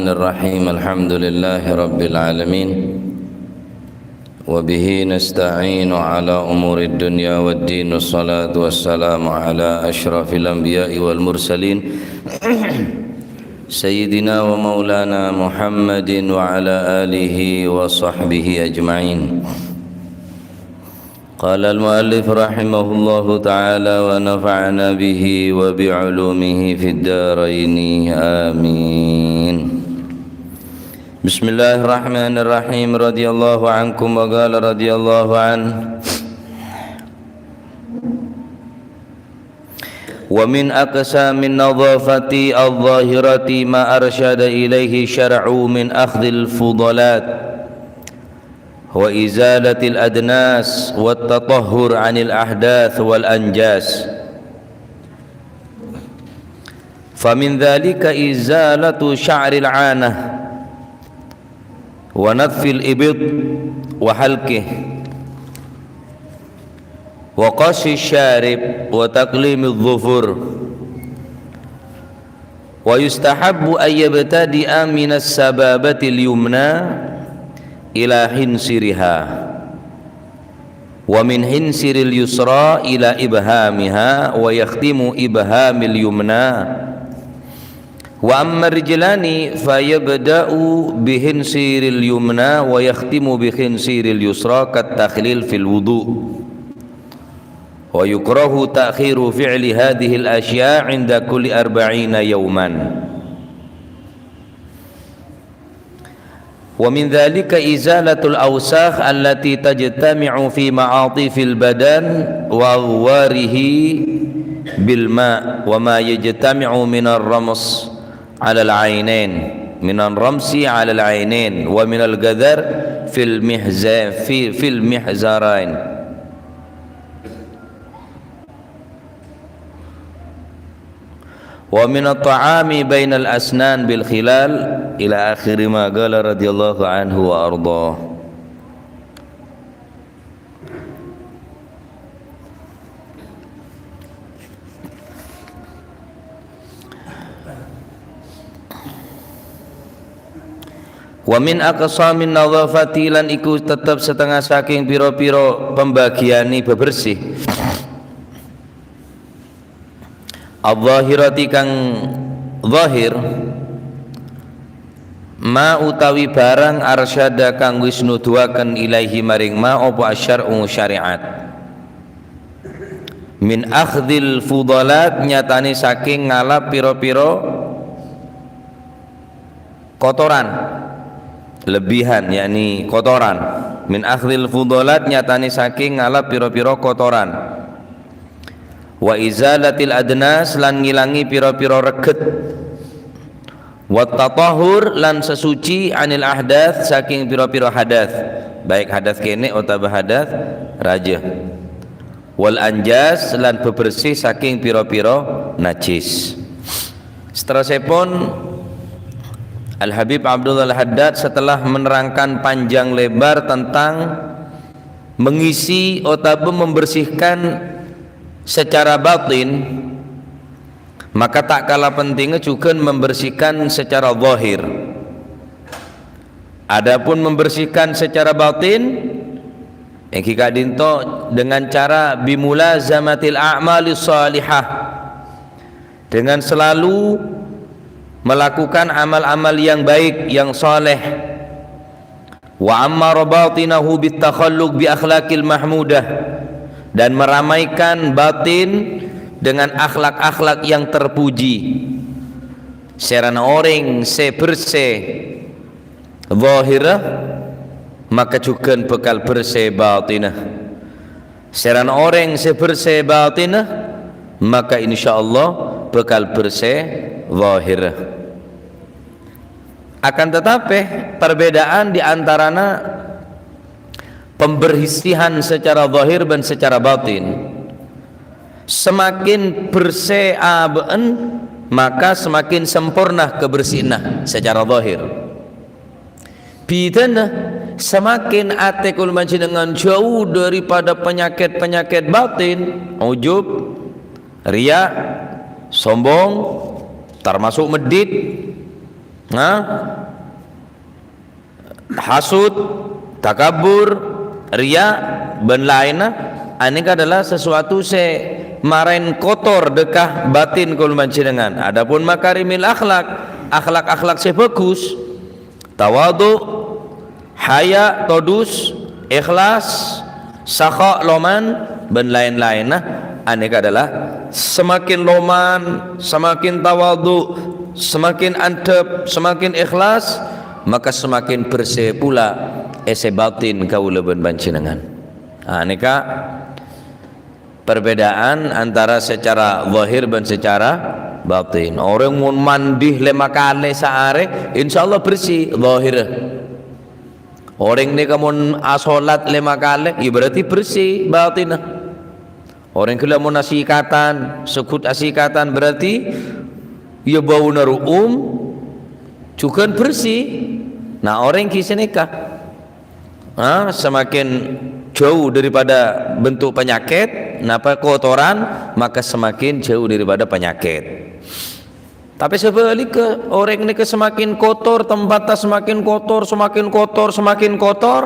الرحيم الحمد لله رب العالمين وبه نستعين على أمور الدنيا والدين والصلاة والسلام على أشرف الأنبياء والمرسلين سيدنا ومولانا محمد وعلى آله وصحبه أجمعين. قال المؤلف رحمه الله تعالى ونفعنا به وبعلومه في الدارين آمين. بسم الله الرحمن الرحيم. رضي الله عنكم وقال رضي الله عنه ومن أقسام النظافة الظاهرة ما أرشد إليه شرع من أخذ الفضلات وإزالة الأدناس والتطهر عن الأحداث والأنجاس. فمن ذلك إزالة شعر العانة ونتف الإبط وحلقه وقص الشارب وتقليم الظفر. ويستحب أن يبتدئ من السبابة اليمنى إلى حنسرها ومن حنسر اليسرى إلى إبهامها ويختم إبهام اليمنى. وأما الرجلان فيبدأ بخنصير اليمنى ويختم بخنصير اليسرى كالتخليل في الوضوء. ويكره تأخير فعل هذه الأشياء عند كل 40 يوما. ومن ذلك إزالة الأوساخ التي تجتمع في معاطف البدن وأغواره بالماء وما يجتمع من الرمس على العينين على العينين ومن القذر في المحزارين. ومن الطعام بين الأسنان بالخلال إلى آخر ما قال رضي الله عنه وأرضاه. Wa min aqsamin nadhafati lan iku tetep setengah saking pira-pira pembagiani bebersih adh-dhahirati kang zahir ma utawi barang arsyada kang wis nuduhaken ilaihi maring ma apa asyar'u syariat min akhdhil fudalat nyatane saking ngalap pira-pira kotoran lebihan yakni kotoran min akhdhil fudalat nyatane saking ngalap pira-pira kotoran wa izalatil adnas lan ngilangi pira-pira reget wa tatahhur lan sesuci anil ahdath saking pira-pira hadath baik hadath kene utawa hadath raja wal anjas lan bebersih saking pira-pira najis. Seterusipun Al-Habib Abdullah Al-Haddad setelah menerangkan panjang lebar tentang mengisi atau membersihkan secara batin, maka tak kalah pentingnya juga membersihkan secara zahir. Adapun membersihkan secara batin yang kita dinto dengan cara bimulazamatil a'malis salihah, dengan selalu melakukan amal-amal yang baik yang saleh. Wa amma rabatinahu bitakhalluq bi akhlaqil mahmudah, dan meramaikan batin dengan akhlak-akhlak yang terpuji. Serana orang bersih zahirah maka juga bekal bersih batinah. Serana orang bersih batinah maka insyaallah bekal bersih zahirah. Akan tetapi perbedaan di antaranya pembersihan secara zahir dan secara batin. Semakin bersih aben maka semakin sempurna kebersihan secara zahir. Bidana semakin atekul dengan jauh daripada penyakit-penyakit batin, ujub, riya, sombong, termasuk medit, Hasud, takabur, ria, ben lainna ini adalah sesuatu marain kotor dekah batin kul panjenengan. Adapun makarimil akhlak bagus, tawadu, haya, todus, ikhlas, sakha, loman, ben lain-lain. Ini adalah semakin loman, semakin tawadu, semakin antep, semakin ikhlas, maka semakin bersih pula batin kaula ben panjenengan. Ini perbedaan antara secara zahir dan secara batin. Orang mun mandi 5 kali sehari insyaallah bersih zahir. Orang ni kamun salat 5 kali ya berarti bersih batin. Orang kala mun asikatan sekut asikatan berarti ya bau naruum juga bersih. Nah orang kisah nikah semakin jauh daripada bentuk penyakit, napa kotoran, maka semakin jauh daripada penyakit. Tapi sebaliknya orang ini semakin kotor, tempatnya semakin kotor, semakin kotor,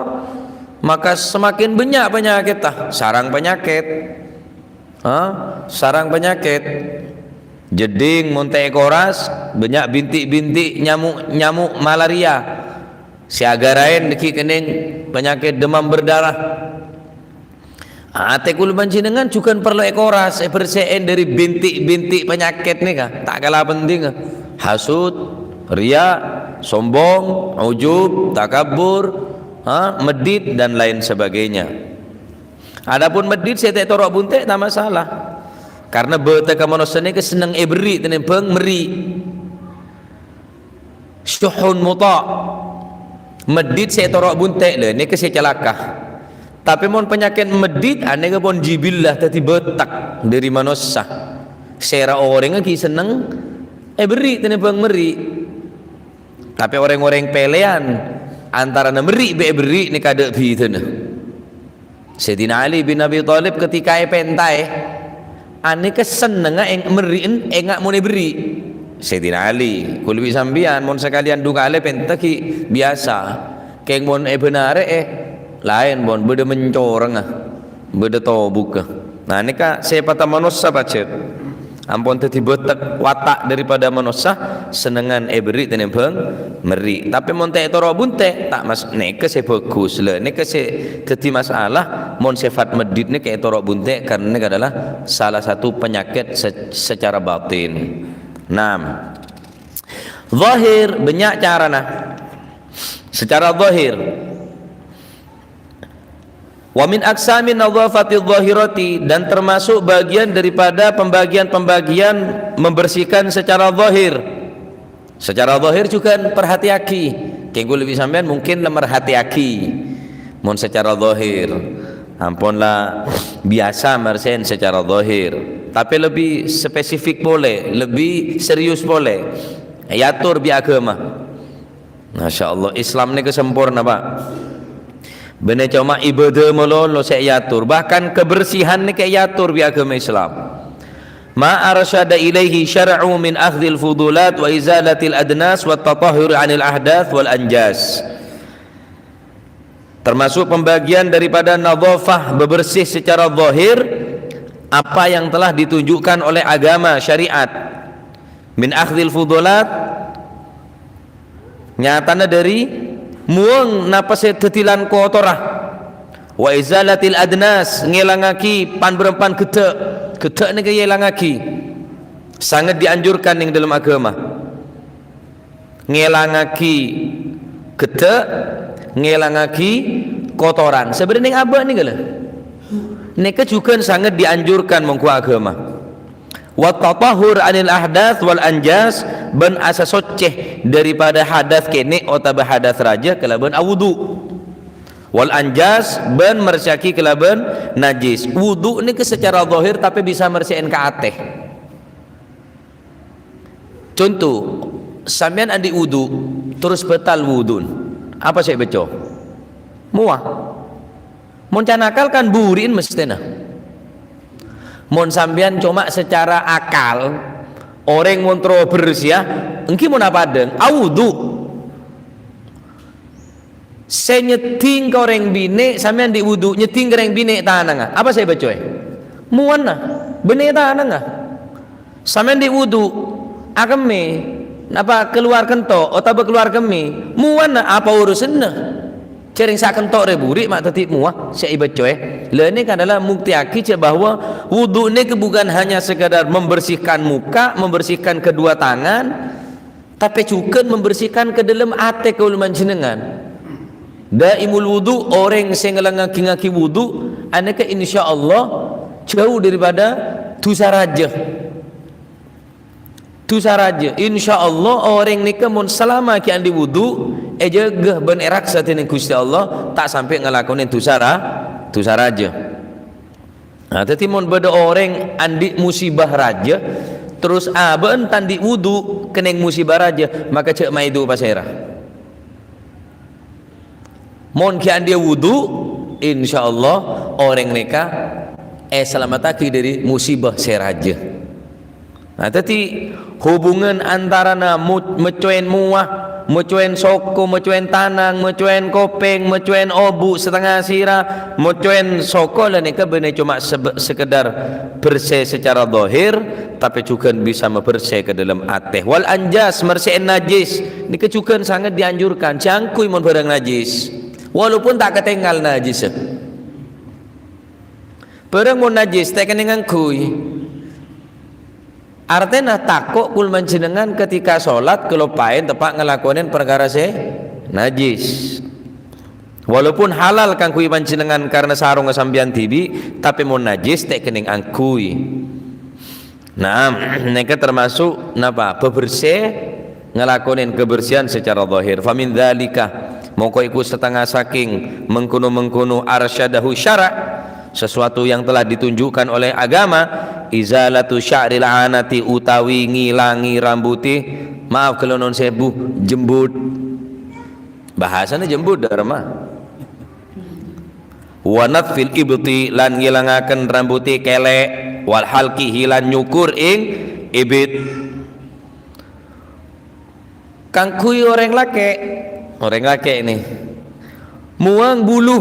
maka semakin banyak penyakit sarang penyakit. Sarang penyakit. Jeding, montek koras, banyak bintik-bintik nyamuk malaria. Siagarain deki kening penyakit demam berdarah. Atekul panjenengan juga perlu ekoras bersihin dari bintik-bintik penyakit nih tak kalah penting. Hasud, ria, sombong, ujub, takabur, medit dan lain sebagainya. Adapun medit saya tak torok buntek tak masalah. Karena beteka manusia ni kesenang beri dan peng meri. Syuhun muta. Medit saya torok buntek le ni saya celaka. Tapi mon penyakit medit ane ke pon jibillah tadi betak dari manusia. Sera orang ki seneng beri dan peng meri. Tapi orang-orang pelean antara meri be beri ni kada bi tena. Sayyidina Ali bin Abi Thalib ketika pentai ane keseneng meriin engak mau beri. Sayyidina Ali kulbi sambian mon sekalian duka ale pentaki biasa keng mon benare lain bon beda mencoreng beda tobuk. Nah ini saya patah manusia pacet ampun tadi betek watak daripada manusia senengan beri dan beng meri. Tapi mon teh toro bunte tak mas neke saya bagus le neke saya tadi masalah mon sifat medit ni kayak toro bunte karena ini adalah salah satu penyakit secara batin. Zahir banyak cara secara zahir. Wa min aqsamin nadhafati dhahirati dan termasuk bagian daripada pembagian membersihkan secara zahir. Secara zahir juga perhatiaki. Kengku lebih sampean mungkin merhatiaki. Mun secara zahir ampunlah biasa mersen secara zahir. Tapi lebih spesifik boleh, lebih serius boleh. Yatur bi agama. Masya Allah Islam ni kesempurna Pak. Benar cuma ibadah melolo saya yatur. Bahkan kebersihan ni kayak yatur bi agama Islam. Ma arsyada ilaihi syar'u min akhdhil fudulat wa izalatil adnas wa tatahhur 'anil ahdath wal anjas. Termasuk pembagian daripada nadhafah bebersih secara zahir apa yang telah ditunjukkan oleh agama syariat min akhdhil fudulat nyatana dari muang napas tetilan kotorah wa izalatil adnas ngelangaki pan berempan ketek ni ngelangaki sangat dianjurkan yang dalam agama ngelangaki ketek ngelangaki kotoran sebenarnya apa ni gala neka juga sangat dianjurkan mengku agama wa tatahhur 'anil ahdath wal anjas ban asa soceh daripada hadas kene atau hadas raja kelaban wudu wal anjas ban mersaki kelaban najis. Wudu ni ke secara zahir tapi bisa mersihin ke ateh. Contoh sampean andi wudu terus batal wudun apa saya beco muah mon canakal kan burin mestena mon sampean cuma secara akal orang montro bersih engki mun apa deng wudu saya nyeting ke orang bine sampean di wudu nyeting ke orang bine tanang apa saya baca muan bene tanang sampean di wudu akeme napa keluar kentok atau keluar kemi muan apa urusanna cering sak kentok reburi mak tetip muah saya baca le ini adalah muktiaki bahwa wudu ini bukan hanya sekadar membersihkan muka membersihkan kedua tangan tapi juga membersihkan ke dalam ate kauluman jenengan. Daimul wudu orang yang ngaki wudu anaka insyaallah jauh daripada dosa raja insyaallah orang nika mun selama ki andi wudu jegeh ben erak satene Gusti Allah tak sampai ngelakonin dosa raja. Nah tadi mun beda orang andi musibah raja terus aben tandi wudu keneng musibah raja maka cek maidu pasera mon kian dia wudu insyaallah orang mereka selamat dari musibah seraja. Nah tadi hubungan antara mecuen muah mecuen soko mecuen tanang mecuen kopeng mecuen obu setengah sirah mecuen soko lah mereka benar cuma sekedar bersih secara zahir tapi juga bisa membersih ke dalam ateh wal anjas mersihin najis ini juga sangat dianjurkan jangkui mon barang najis walaupun tak ketinggal najis barang mau najis tak keningan kui artinya takut kul menjenengan ketika sholat kelupain tepat ngelakonin perkara najis walaupun halal kan kui menjenengan karena sarung kesambian tibi tapi mau najis tak keningan kui nah mereka termasuk napa bebersih ngelakonin kebersihan secara zahir famin dzalika mongko iku setengah saking mengkuno arsyadahu syara' sesuatu yang telah ditunjukkan oleh agama izalatu sya'ril anati utawi ngilangi rambuti maaf kalau non sebu jembut bahasanya jembut dharma wa natfil ibti lan ngilangaken rambuti kelek wal halki hilan nyukur ing ibit kang kuy orang laki ini muang bulu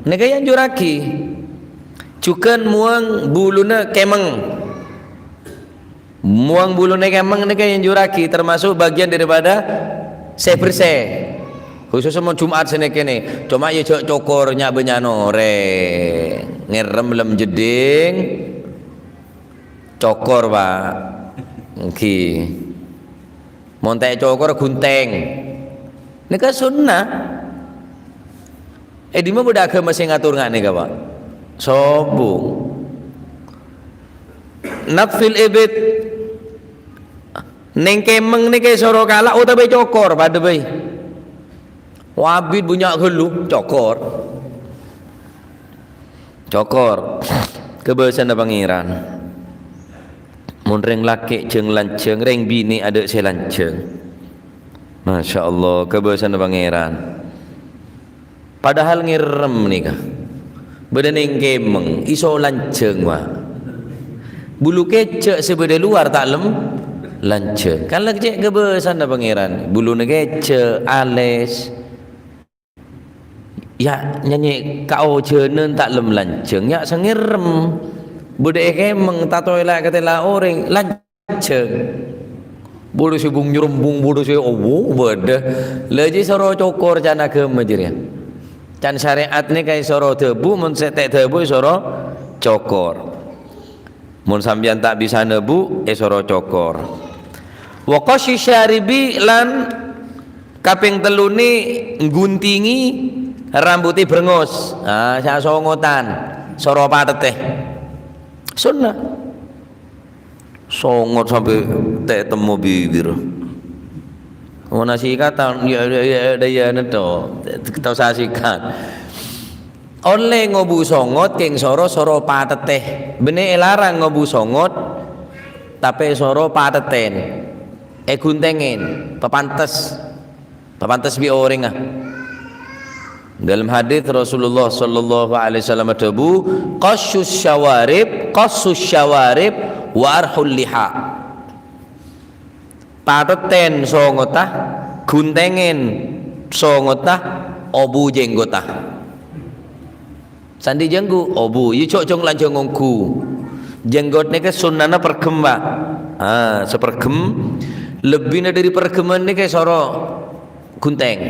ini kayak yang juraki cukan muang buluna kemeng muang buluna kemeng ini kayak yang juraki termasuk bagian daripada bersih khususnya mau Jumat sini kene cuma ya cokor nyak benyano ngerem lem jeding cokor pak nki montek cokor gunteng ini kan sunnah di mana budak agama sing ngatur nggak nih pak sobung nafil ibit neng kemeng nih kayak soro kala tapi cokor pada bayi wabid punya gelu cokor kebiasaan pangeran mun reng laki jeng lanceng reng bini ada selanceng Masya Allah kebiasaan pangeran padahal ngirem nikah bedeneng kemeng iso lanceng wa bulu kecek sebeda luar tak lem lanceng kan lagi cek kebiasaan pangeran bulu kecek ales ya nyanyi kau jenen tak lem lanceng ya sengirem bude kemeng tatoila katela orang lanceng bodoh si bung nyurumbung bodoh si owo beda leji soro cokor cana ke majeria can syariat ni kai soro tebu mun setek tebu soro cokor mun sambian tak bisa nebu soro cokor wa qasy syaribi lan kaping telu ni ngguntingi rambuti brengos sak songotan soro pateteh sunnah songot sampai tak temu bibir nasi kata ya neto kita saksikan oleh ngobu songot keng soro pateteh bene larang ngobu songot tapi soro pateten guntengen papantes bi orang dalam hadis Rasulullah sallallahu alaihi wasallam tabu qassus syawarib wa arhul liha pateten songotah, guntengen songotah, obu jenggotah. Sandi jenggu obu, yu cok jong lanjong ngongku. Jenggot ni ke sunnahna pergem pak. Sepergem lebihnya dari pergeman ni ke soro gunteng.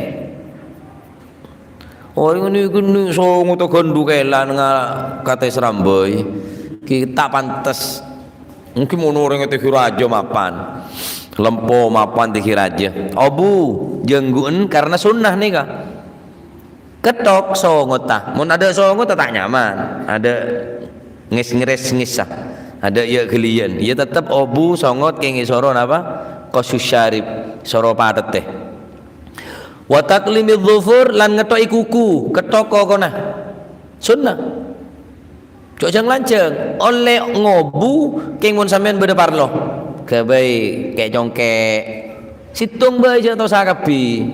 Orang ini songot to gondu kelan kata serambai. Kita pantas. Mungkin mau orang itu hiraja mapan. Lempo mapan di hiraja. Obu jengguan karena sunnah nih kak. Ketok songot tah. Mun ada songot tak nyaman. Ada ngis-ngisah. Ada ya gelian. Ya tetap obu songot kengi soro napa? Qasus syarib soro padet teh. Wa taqlimidz dzufur lan ngetoki kuku, ketok kokona. Sunnah. Cok jang lanceng oleh ngobu keng mun sampean beda parlo. Kebai kayak jongkek. Situng bae aja atau sakabi.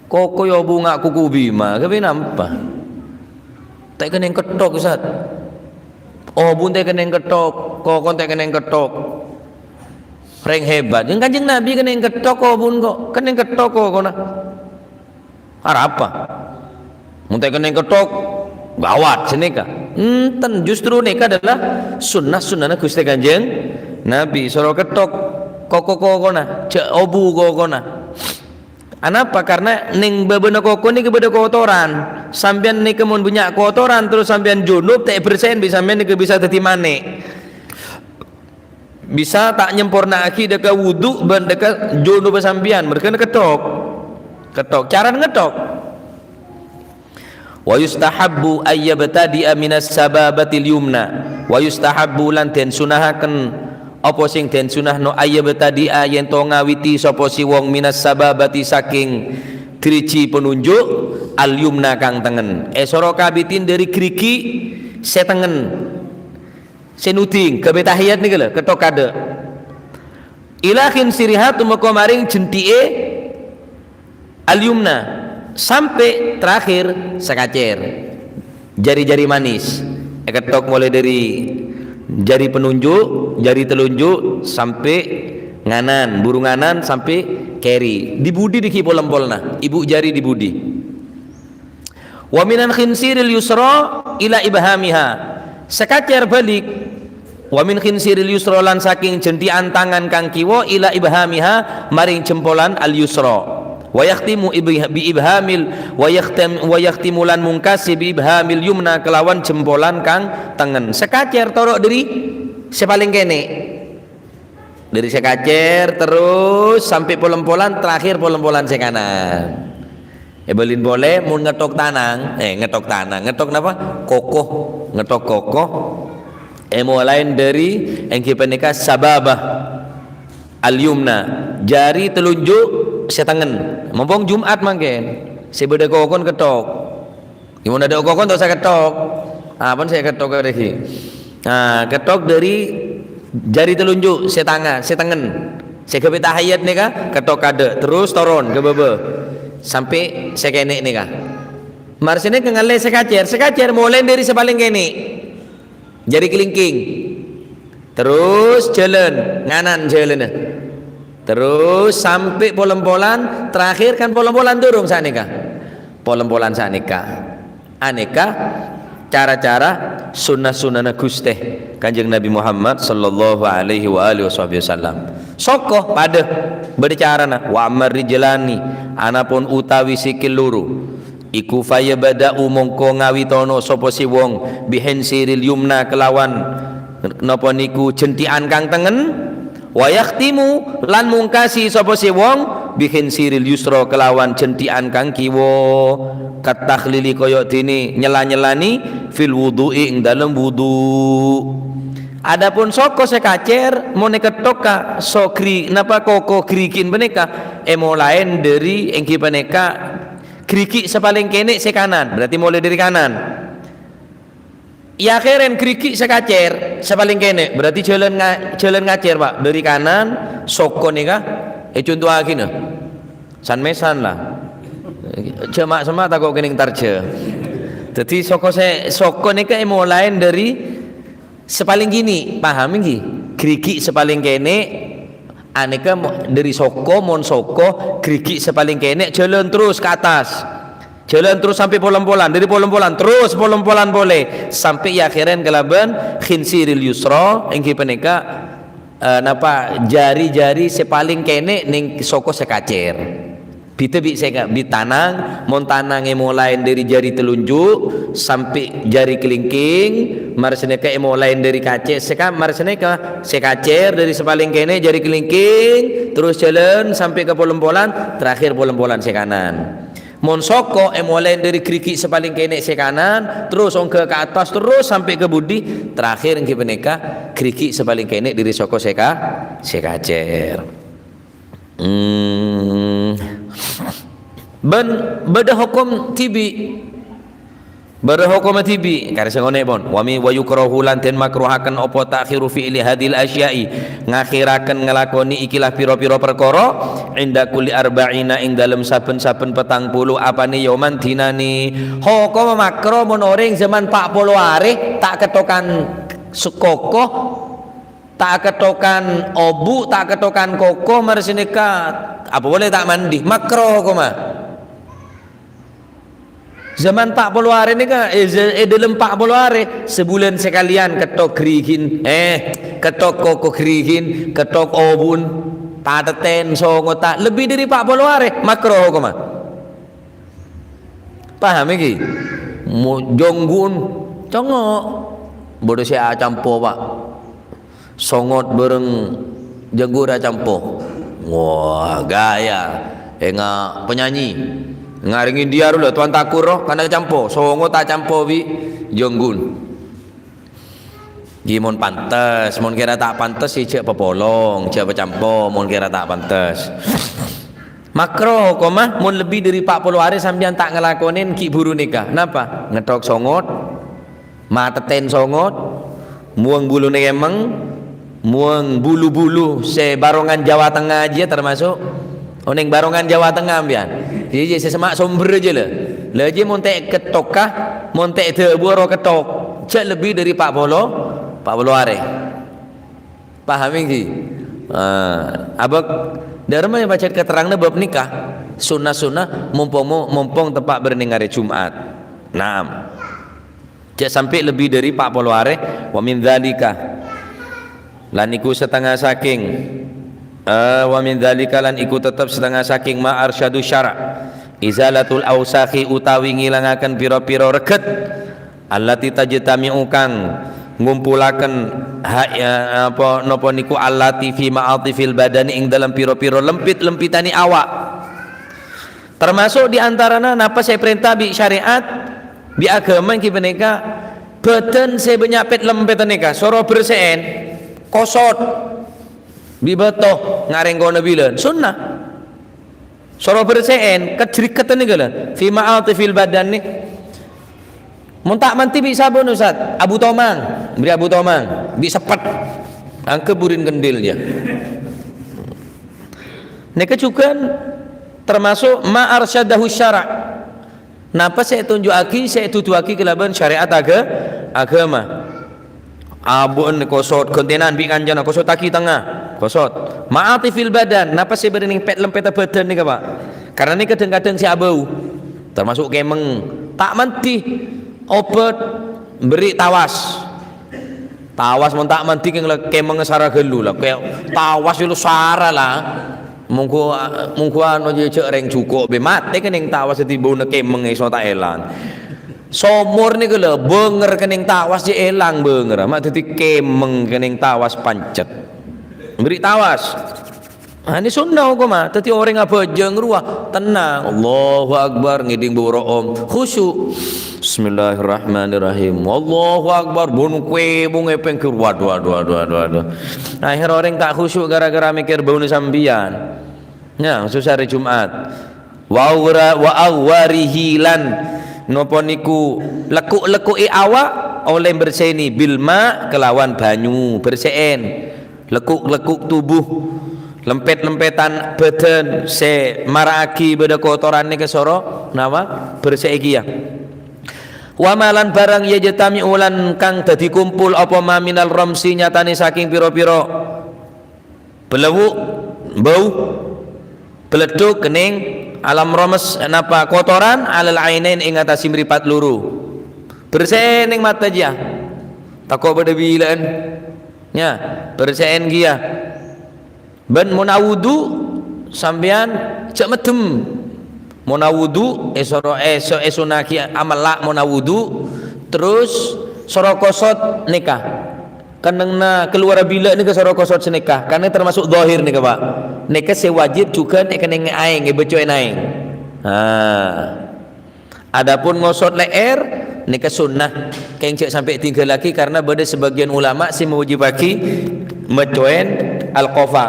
Koko yo bunga kuku bima, kebai nampak. Tak kena ketok Ustaz. Oh bun tak kena ketok, kokon tak kena ketok. Reng hebat. Yang Kanjeng Nabi kena ketok kok bun kok. Kena ketok kok kona. Apa? Mun tak kena ketok gawat seneka. Enten justru neka adalah sunnah Gusti Kanjeng Nabi. Soro ketok koko kokona, cek obu kokona. Anapa? Karena ning bebeuna koko ni kebeda kotoran. Sampean ni kemun banyak kotoran terus sampean junub tak bersihin bisa sampean ni bisa dadi mane. Bisa tak nyempurna aki deka wudu ben deka junub sampean mereka ketok. Ketok cara ngetok. Wa yustahabbu ayyabtadi'a minas sababatil yumna. Wa yustahabbu lan den sunahaken apa sing den sunahno ayyabtadi'a yen to ngawiti sapa si wong minas sababati saking driji penunjuk al yumna kang tengen. Soro kabitin dari griki setengen. Senuding kebetahiyat niki lho ketok kade. Ilahin sirihat tumeka maring jentie al yumna sampai terakhir sekacer jari-jari manis. Ketok mulai dari jari penunjuk, jari telunjuk sampai nganan, burung nganan sampai keri. Dibudi di kipol-empolna, ibu jari dibudi. Wa minan khinsiril yusra ila ibhamiha. Sekacer balik. Wa min khinsiril yusra lan saking jentian tangan kang kiwa ila ibhamiha maring jempolan al yusra. Wa yakhtimu bi ibhamil wa yakhtimu lan mungkasi bi ibhamil yumna kelawan jempolan kang tengen. Sekacer torok dari sepaling kene. Dari sekacer terus sampai polempolan terakhir polempolan se kanan. Belin boleh mun ngetok tanang, ngetok napa? Kokoh, ngetok kokoh. Lain dari engki penika sababah al yumna, jari telunjuk setengen. Mumpung Jumat mangke, sebeda kokon ketok. Gimana ada kokon tak saya ketok. Apa saya ketok lagi? Nah, ketok dari jari telunjuk setangan, setengen. Sekebe tahiyat nika ketok kade, terus turun ke bebe. Sampai sekene nika. Marsine kengale sekacer mulai dari sepaling kene. Jari kelingking. Terus jalan, nganan jalan. Terus sampai polempolan, terakhir kan polempolan durung sanika. Polempolan sanika. Aneka cara-cara sunnah-sunnah Gusti Kanjeng Nabi Muhammad sallallahu alaihi wa alihi wasallam. Sokoh pada bercarana wa marrijlani anapun utawi sikil luru iku faya bada'u mongko ngawitono sapa si wong bihinsiril yumna kelawan napa niku jentian kang tengen wa yakhtimu lan mungkasi sapa si wong bihinsiril yusra kelawan jentian kang kiwa katakhlili kaya dene nyela-nyelani fil wudu'i ing dalem wudu. Adapun soko sekacer mau ketok ka sokri napa koko grikin beneka lain dari engki beneka griki sepaling kene se kanan berarti mulai dari kanan ya keren griki sekacer sepaling kene berarti jalan ngacer pak dari kanan soko nika contoh akina san mesan lah cuma sama tak kok kening tarje jadi soko nika lain dari sepaling gini paham nggih griki sepaling kene aneka dari soko mon soko gerigi sepaling kene jalan terus ke atas, jalan terus sampai polan-polan, dari polan-polan terus polan-polan boleh sampai akhirnya kelaban khinsiril yusra engki peneka napa jari-jari sepaling kene ning soko sekacer. Bitebi saya bitanang, mon tanangnya mulai dari jari telunjuk sampai jari kelingking, marseneka mulai dari kace, sekarang marseneka sekacer dari sepaling kene jari kelingking, terus jalan sampai ke polan-polan, terakhir polan-polan sekanan. Mon soko mulai dari kriki sepaling kene sekanan, terus on ke atas terus sampai ke budi, terakhir yang peneka kriki sepaling kene dari soko sekacer. Beda hukum tibi, beda hukum tibi karena sengone bon wami wa yukrahu lan ten makruhaken apa takhiru fi'li hadil asya'i ngakhiraken ngelakoni ikilah pira-pira perkara inda kulli arba'ina ing dalem saben-saben 40 apane yoman dinani hukum makruh mun orang zaman 40 hari tak ketokan sekokoh, tak ketokan obu, tak ketokan koko marsineka apa boleh tak mandi makruh koma zaman 40 hari ini kan dalam 40 hari sebulan sekalian ketok kerigin ketok koko kerigin ketok obun taten songo tak lebih dari 40 hari makruh koma paham iki jonggun congok bodoh saya campo pak songot bareng jagura campo wah gaya enggak penyanyi ngaringin dia dulu tuan takuro karena campo songo tak campo bi jonggun gimon pantes mon kira tak pantes si cek pepolong cek pecampo mon kira tak pantes makro koma mon lebih dari 40 hari sampean tak ngelakonin ki buru nikah kenapa ngetok songot mateten songot muang bulu emang muang bulu-bulu se barongan Jawa Tengah aja termasuk oneng barongan Jawa Tengah ambian jadi sesemak sumber aja lah lagi montek ketok kah montek tebuaro ketok cek lebih dari 40 hari paham ini abang dari mana baca keterangan bab nikah sunnah mumpung tempat berning hari Jumat nah cek sampai lebih dari 40 hari wa min dzalika lan iku setengah saking wa min dzalika lan iku tetep setengah saking ma arsyadu syara' izalatul ausakhi utawi ngilangaken pira-pira reget allati tajtami'u kang ngumpulaken apa napa niku allati fi ma'atifil badani ing dalam pira-pira lempit-lempitani awak termasuk diantarana napa saya perintah bi syariat bi agama ki beneka badan saya benyapit lempit nika soro bersen kosot bibatoh ngareng kono bilen sunnah soro bersen kejriketen nika lho fi ma'atifil badan nih muntak manti bi sabun Ustaz Abu Tomang beri Abu Tomang bi sepet angke burin kendil dia nika juga termasuk ma arsyadahu syara' napa saya tunjukaki saya tutuaki kelaban syariat agama abun kosot kontenan bi kanjana kosot taki tengah kosot maati fil badan napa saya berening pet lempet badan nih Pak karena ini kadang-kadang si abau termasuk kemeng tak menti obat beri tawas mon tak menti kemeng sara gelu lah kayak tawas itu sara lah mungku anu cek reng cukup be mate kening tawas tiba na kemeng iso tak elang somor ni kele benger kening tawas je elang benger mak dadi kemeng kening tawas pancet beri tawas ini sunnah kok mah dadi orang abajeng ruah tenang Allahu akbar ngiding boro om khusyuk bismillahirrahmanirrahim Allahu akbar bun kue bung epeng ke waduh akhir orang tak khusyuk gara-gara mikir bau sambian ya susah hari Jumat wa awarihilan nopo niku lekuk-lekuki awak oleh berseni bilma kelawan banyu bersen lekuk-lekuk tubuh lempet-lempetan badan se maraki beda kotoran ni kesoro nawa berseki ya wamalan barang ya jatami ulan kang dadi kumpul apa maminal ramsi nyatane saking piro-piro belewuk bau beleduk kening alam romes napa kotoran alal ainain ing atasi mripat luru bersih ning mata dia takut pada bilaan nya bersihin dia ben monawudu sampean cek medem monawudu esonaki amal lak monawudu terus sorokosot nikah karena keluar bila ni ke sorokosot senikah karena termasuk zahir nikah Pak nikah sewajib juga nek kena aing ngebecoin aing adapun ngosot leer nikah sunnah kencek sampai 3 laki karena ada sebagian ulama si mewajibaki mecoen al-qafa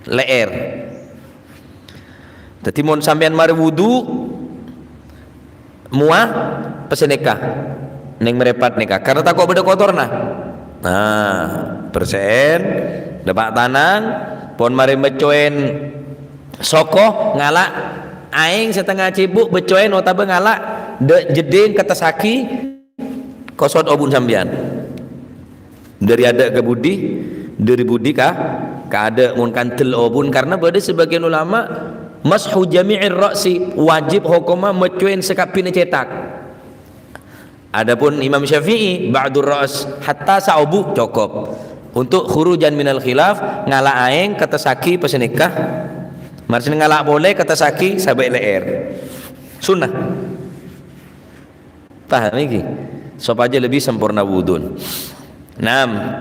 leer. Dadi mun sampean mari wudu muah pesen nikah ning merepat nikah karena takut beda kotor persen depak tanang pon mari mecoen soko ngalak aing setengah cibuk becoen otabe ngalak de jeding ketasaki kosot obun sambian dari ada ke budi dari budi kah ada mun kantel obun karena pada sebagian ulama mashu jami'ir ra'si wajib hukuma mecoen sekapine cetak. Adapun Imam Syafi'i ba'dur ra's hatta sa'ubu cukup untuk khurujan minal khilaf ngalak aing ketasaki pesen nikah marsin ngalak boleh ketasaki sabai leer sunnah paham iki sop aja lebih sempurna wudun.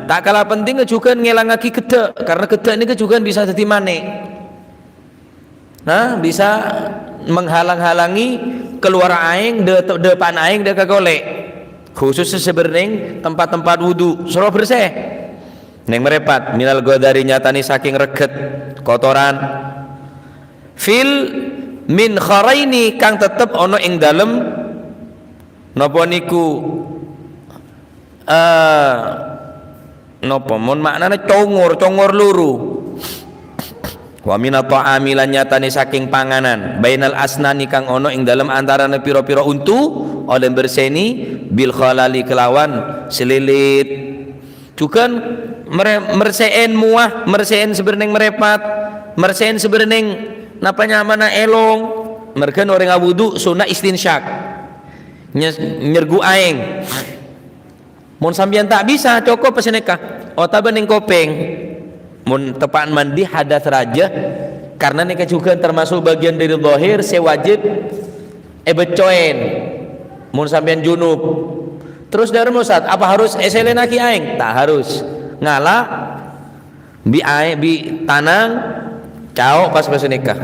Tak kalah penting juga ngelangaki kedek karena kedek ini juga bisa jadi manik bisa menghalang-halangi keluar aing depan aing de kagolek khususnya sebenarnya tempat-tempat wudu suruh bersih neng merepat minal godari nyatani saking reget kotoran fil min kharaini kang tetep ono ing dalem napa niku napa mun maknane congor luru wa minat ta'ami lan nyatane saking panganan bainal asnani kang ono ing dalem antarane pira-pira untu oleh berseni bil khalali kelawan selilit juga mersein muah mersein sebeneng merepat mersein sebeneng napanya mana elong mereka orang wudu sunah istinsyak nyergu aing mun sambian tak bisa cukup peseneka otabe ning kopeng mun tepaan mandi hadas raja karena nikah juga termasuk bagian dari zahir sewajib becoen mun sampean junub terus dari musad apa harus eselenaki aing tak harus ngalah bi tanang caok pas nikah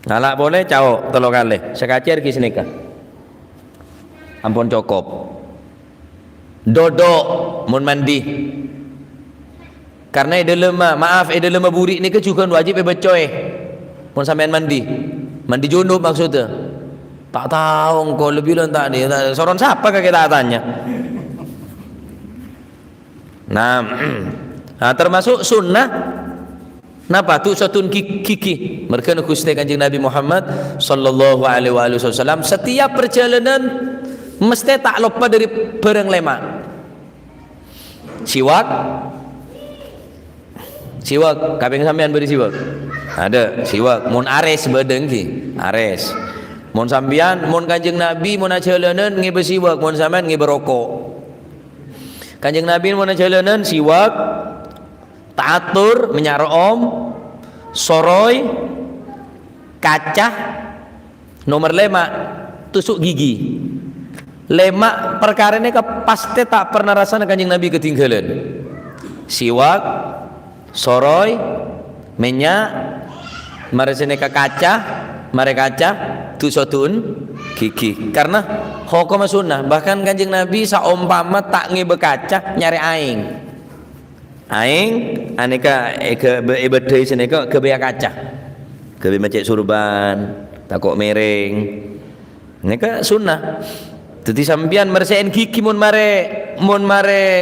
ngalah boleh caok telo kali sekacir kis nikah ampun cukup dodok mun mandi karena ide lemah burik ni ke juga wajib becoe mun sampean mandi junub maksudnya tak tahu kau lebih lon tak ni soron siapa ke kita tanya termasuk sunnah napa tu satun kiki mereka nak Gusti Kanjeng Nabi Muhammad sallallahu alaihi wasallam setiap perjalanan mesti tak lupa dari barang lemak siwak kaping sampean beri siwak ada siwak mun ares bedeng ki ares mun sampean mun Kanjeng Nabi mun ajalanan ngibe siwak mun sampean ngibe rokok Kanjeng Nabi mun ajalanan siwak taatur minyak om soroy kacah nomor 5 tusuk gigi lemak perkara ini pasti tak pernah rasanya Kanjeng Nabi ketinggalan siwak soroy minyak mari seneka kaca tusotun gigi karena hukum sunnah bahkan Kanjeng Nabi saumpama tak ngebe kaca nyari aing aneka ibadai seneka kebaya kaca kebe macet surban takok mereng neka sunnah jadi sampean mersein gigi mun mare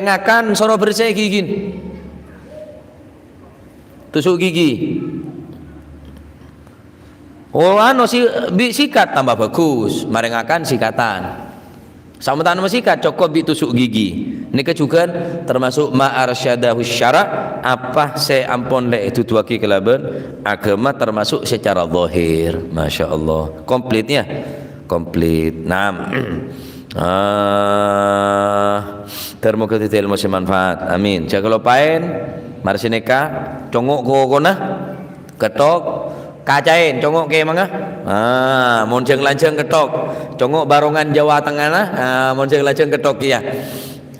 ngakan sono bersih gigi tusuk gigi sikat tambah bagus marengakan sikatan sama tanam sikat cukup ditusuk gigi Ini juga termasuk ma'arsyadahu syara, apa se ampun le itu tuaki kelaban agama termasuk secara zahir. Masya Allah, komplitnya komplit. Termoga titil ilmu manfaat. Amin. Jaga lupain marsineka congok kona ketok kacain congok ke mangga. Monceng lanceng ketok congok barongan Jawa Tengah monceng lanceng ketok ya.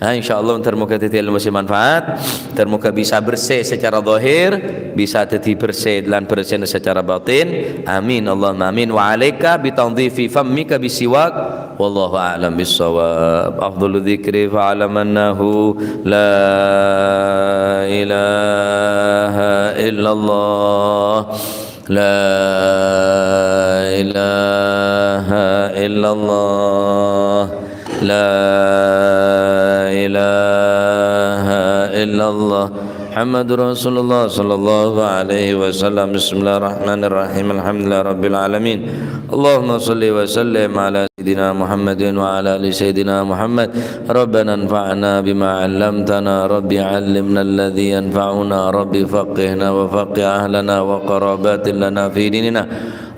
Insyaallah termoga titil ilmu manfaat, termoga bisa bersih secara zahir, bisa jadi bersih dan bersih secara batin. Amin Allahumma amin. Wa alaika bi tandhifi fammika bisiwak wallahu a'lam bissawab. Afdhalu dzikri fa'lam annahu la ilaha illallah, la ilaha illallah, la ilaha illallah Muhammadur Rasulullah sallallahu alaihi wasallam. Bismillahirrahmanirrahim. Alhamdulillah rabbil alamin. Allahumma salli wa sallim ala sayidina Muhammadin wa ala ali sayidina Muhammad. Rabbana anfa'na bima 'allamtana, rabbi 'allimna alladhi yanfa'una, rabbi faqihna wa faqih ahlana wa qarabatin lana fi dinina.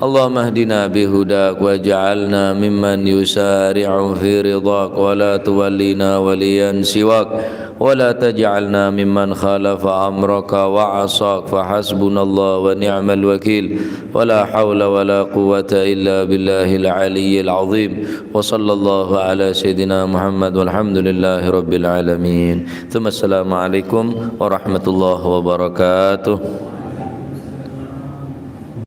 Allahumma hdina bihudak waj'alna mimman yusari'u fi ridhak wa la tuwallina waliyan siwak wa la taj'alna mimman khalafa amraka wa 'asak fa hasbunallahu wa ni'mal wakil wa la hawla wa la quwwata illa billahil aliyyil azim. Wa sallallahu ala sayidina Muhammad walhamdulillahi rabbil alamin. Tsumma assalamu alaikum warahmatullahi wabarakatuh.